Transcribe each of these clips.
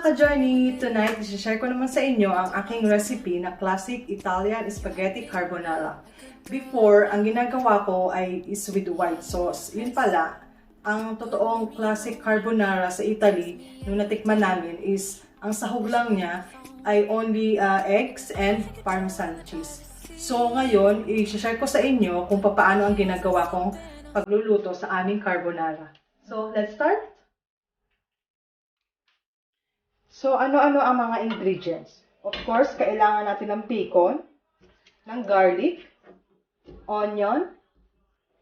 ka-journey! Tonight, i-share ko naman sa inyo ang aking recipe na classic Italian spaghetti carbonara. Before, ang ginagawa ko ay is with white sauce. Yun pala, ang totoong classic carbonara sa Italy, nung natikman namin, is ang sahog lang niya ay only eggs and parmesan cheese. So ngayon, i-share ko sa inyo kung paano ang ginagawa kong pagluluto sa aming carbonara. So, let's start! So, ano-ano ang mga ingredients? Of course, kailangan natin ng bacon, ng garlic, onion,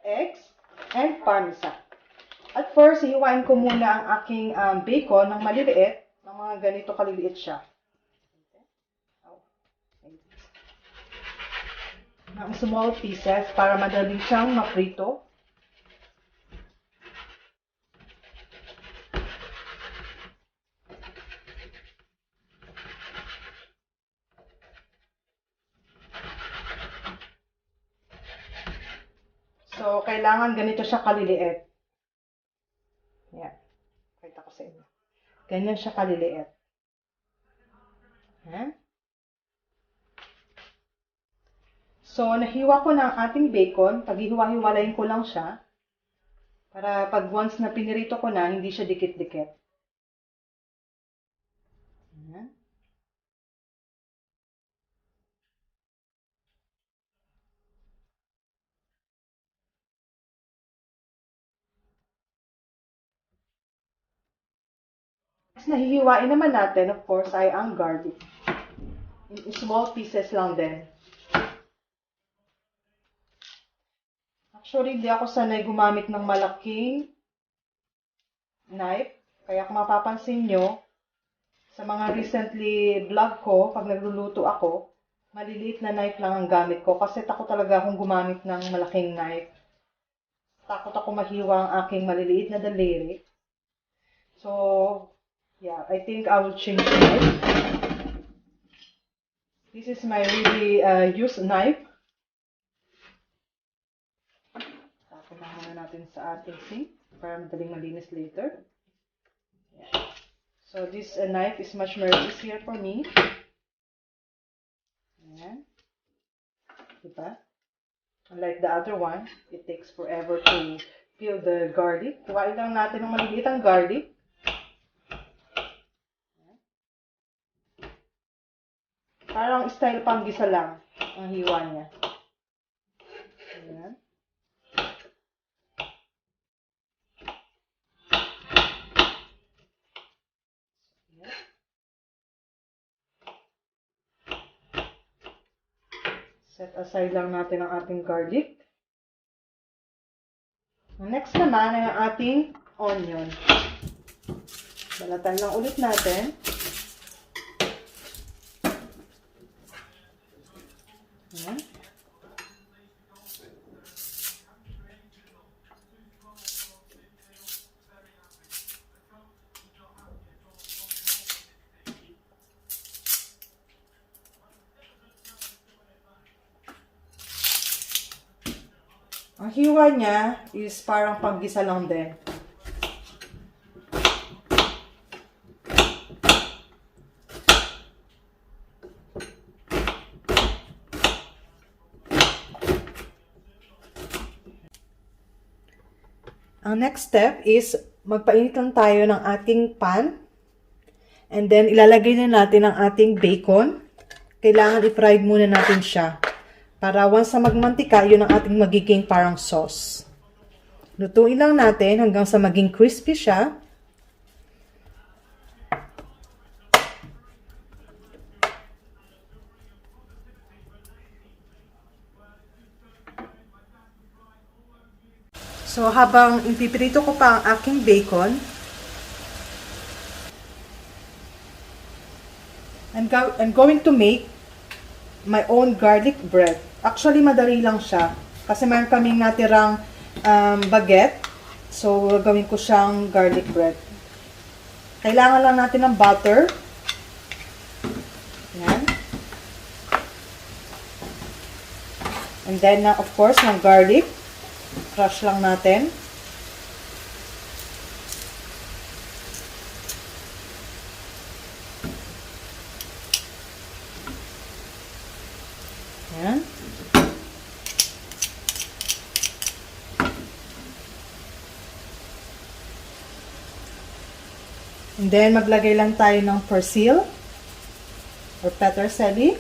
eggs, and parmesan. At first, hihiwain ko muna ang aking bacon ng maliliit, ng mga ganito kaliliit siya. Ng small pieces para madali siyang maprito. So, kailangan ganito siya kaliliit. Yan. Pakita ko sa inyo. Ganyan siya kaliliit. Yan. So, nahiwa ko na ang ating bacon. Paghihiwa-hiwalayin ko lang siya. Para pag once na pinirito ko na, hindi siya dikit-dikit. Yan. Next na hihiwain naman natin, of course, ay ang garlic. In small pieces lang din. Actually, hindi ako sanay gumamit ng malaking knife. Kaya kung mapapansin nyo, sa mga recently vlog ko, pag nagluluto ako, maliliit na knife lang ang gamit ko. Kasi takot talaga akong gumamit ng malaking knife. Takot ako mahiwa ang aking maliliit na daliri. So, yeah, I think I will change knife. This is my really used knife. Tapos na muna natin sa ating sink para madaling malinis later. Yeah. So this knife is much more easier for me. Ayan. Diba? Unlike the other one, it takes forever to peel the garlic. Kuhain lang natin ng maliliit ang garlic. Parang style panggisa lang ang hiwa niya. Ayan. Set aside lang natin ang ating garlic. Ang next naman ay ang ating onion. Balatan lang ulit natin. Ayan. Ang hiwa niya is parang panggisa lang din. Ang next step is magpainit lang tayo ng ating pan. And then ilalagay na natin ang ating bacon. Kailangan i-fry muna natin siya. Para once na magmantika, yun ang ating magiging parang sauce. Lutuin lang natin hanggang sa maging crispy siya. So, habang ipipirito ko pa ang aking bacon, I'm going to make my own garlic bread. Actually, madali lang siya. Kasi mayroon kaming natirang baguette. So, gagawin ko siyang garlic bread. Kailangan lang natin ng butter. Yan. And then, of course, ng garlic. Crush lang natin. And then, maglagay lang tayo ng persil or peterselie.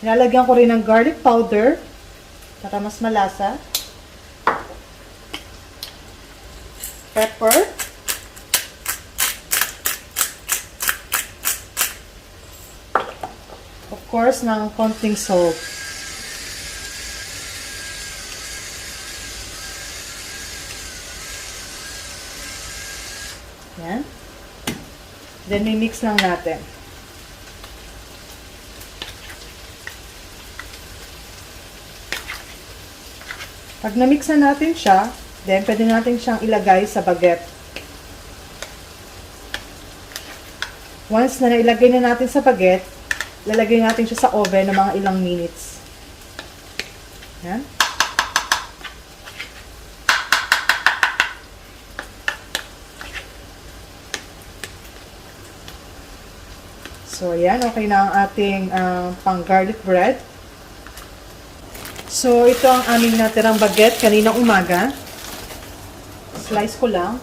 Nilalagyan ko rin ng garlic powder para mas malasa. Pepper. Of course, ng konting salt. Yan. Then, mix lang natin. Pag na-mix na natin siya, then pwede natin siyang ilagay sa baguette. Once na nailagay na natin sa baguette, lalagay natin siya sa oven ng mga ilang minutes. Yan. So, ayan. Okay na ang ating pang garlic bread. So, ito ang aming natirang baguette kaninang umaga. Slice ko lang.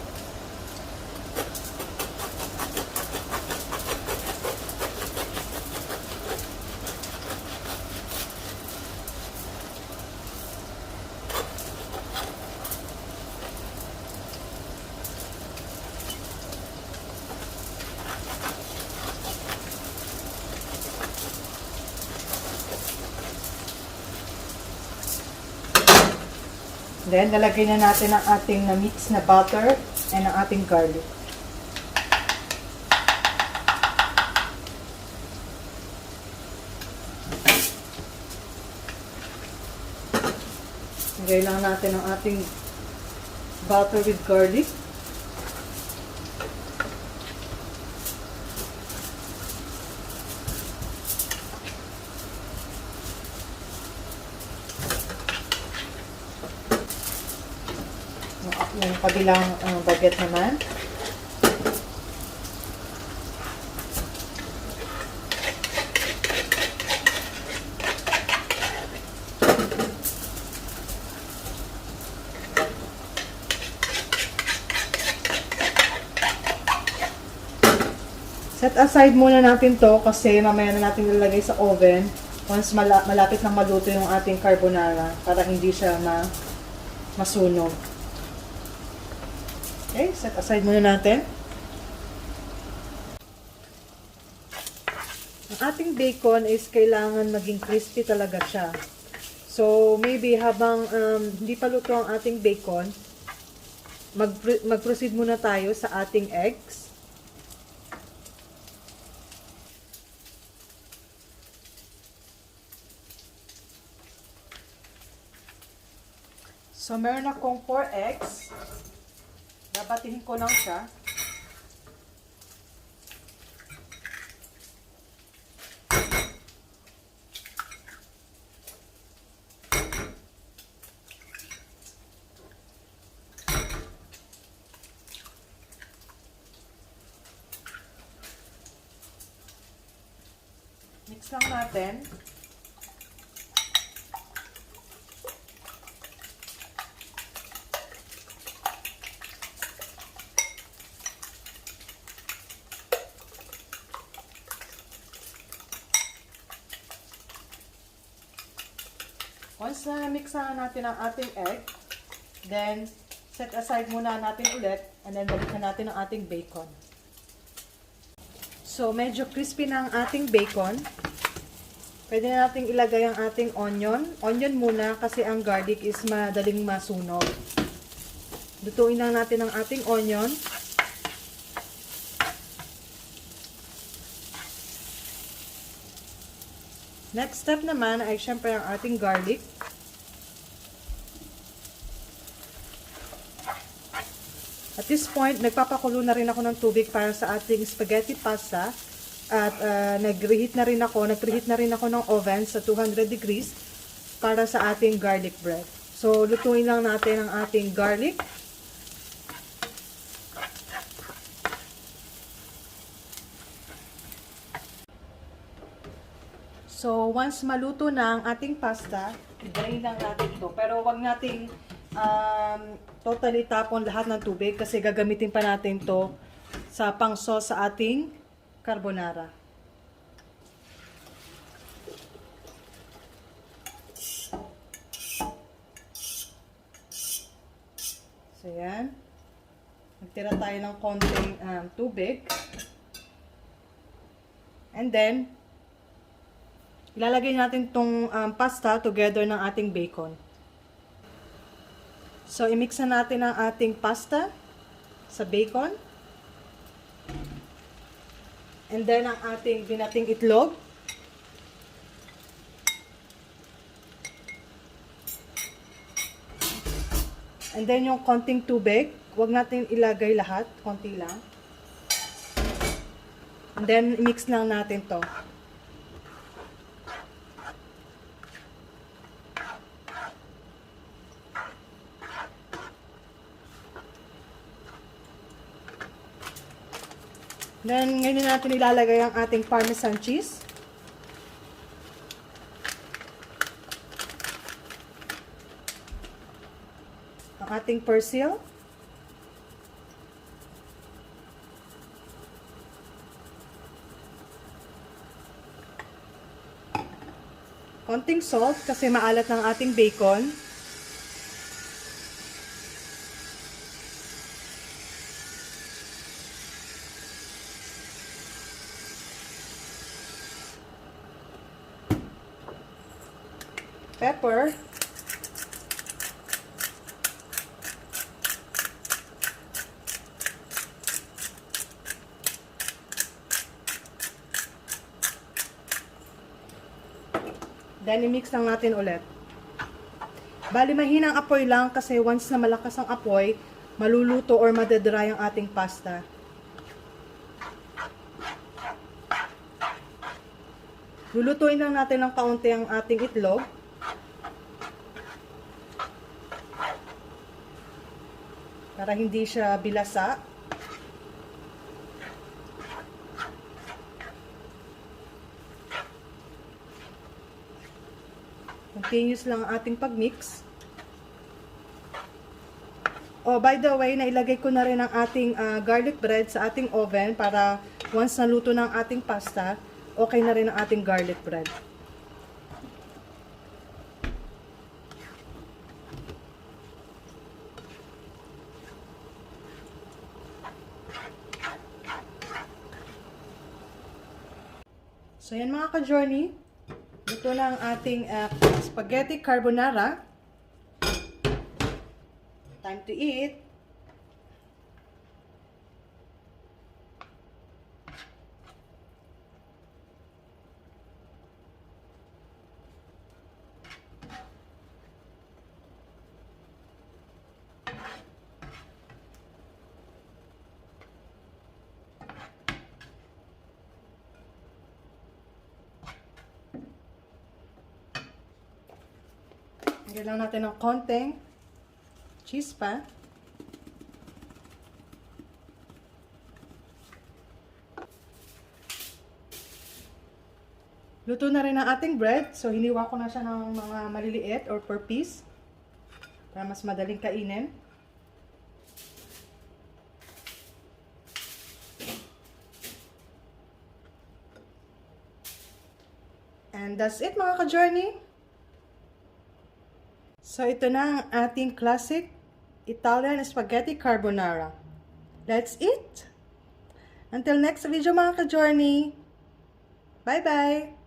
Then, lalagay na natin ang ating na-mix na butter and ang ating garlic. Lagay lang natin ang ating butter with garlic. Yung kabilang baguette naman. Set aside muna natin to kasi mamaya na natin ilalagay sa oven once malapit nang maluto yung ating carbonara para hindi siya masunog. Okay, set aside muna natin. Ang ating bacon is kailangan maging crispy talaga siya. So, maybe habang hindi pa luto ang ating bacon, mag-proceed muna tayo sa ating eggs. So, meron akong 4 eggs. Babatihin ko lang siya. Mix lang natin. Once na mix na natin ang ating egg, then set aside muna natin ulit and then balikan natin ang ating bacon. So, medyo crispy na ang ating bacon. Pwede na natin ilagay ang ating onion. Onion muna kasi ang garlic is madaling masunog. Lutuin lang natin ang ating onion. Next step naman ay syempre ang ating garlic. At this point, nagpapakulo na rin ako ng tubig para sa ating spaghetti pasta. At nag-preheat na rin ako ng oven sa 200 degrees para sa ating garlic bread. So, lutuin lang natin ang ating garlic. So, once maluto na ang ating pasta, i-drain lang natin ito. Pero wag nating totally tapon lahat ng tubig kasi gagamitin pa natin to sa pang-sauce sa ating carbonara. So, yan. Magtira tayo ng konting tubig. And then, ilalagay natin tong pasta together ng ating bacon. So, i-mix na natin ang ating pasta sa bacon. And then, ang ating binating itlog. And then, yung konting tubig. Huwag natin ilagay lahat. Konti lang. And then, mix lang natin to. Then, ngayon natin ilalagay ang ating parmesan cheese. Ang ating persil. Konting salt kasi maalat ng ating bacon. Pepper. Then, i-mix lang natin ulit. Bali, mahinang apoy lang kasi once na malakas ang apoy, maluluto or madedry ang ating pasta. Lulutuin lang natin ng kaunti ang ating itlog. Para hindi siya bilasa. Continuous lang ang ating pagmix. Oh, by the way, nailagay ko na rin ang ating garlic bread sa ating oven para once naluto ng ating pasta, okay na rin ang ating garlic bread. So, yan mga ka-journey. Ito na ang ating spaghetti carbonara. Time to eat. Lagyan lang natin ng konting cheese pa. Luto na rin ang ating bread. So, hiniwa ko na siya ng mga maliliit or per piece para mas madaling kainin. And that's it mga ka-journey. So, ito na ang ating classic Italian spaghetti carbonara. That's it! Until next video mga ka-journey. Bye-bye!